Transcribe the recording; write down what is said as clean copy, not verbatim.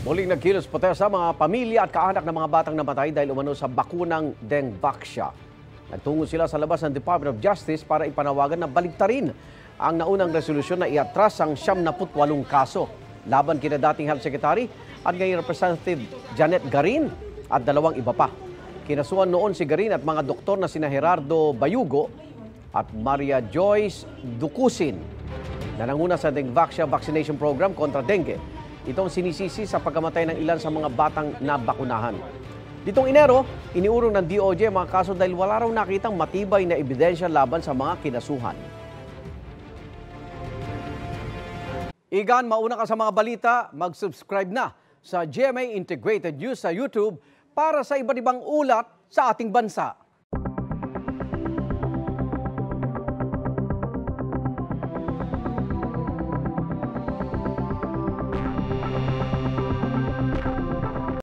Muling nagkilos protesta mga pamilya at kaanak ng mga batang namatay dahil umano sa bakunang Dengvaxia. Nagtungo sila sa labas ng Department of Justice para ipanawagan na baliktarin ang naunang resolusyon na iatras ang 78 kaso laban kina dating Health Secretary at ngayon Representative Janet Garin at dalawang iba pa. Kinasuhan noon si Garin at mga doktor na sina Gerardo Bayugo at Maria Joyce Ducusin na nanguna sa Dengvaxia vaccination program kontra dengue. Itong sinisisi sa pagkamatay ng ilan sa mga batang nabakunahan. Ditong Enero, iniurong ng DOJ mga kaso dahil wala raw nakitang matibay na ebidensya laban sa mga kinasuhan. Igan, mauna ka sa mga balita, mag-subscribe na sa GMA Integrated News sa YouTube para sa iba't ibang ulat sa ating bansa.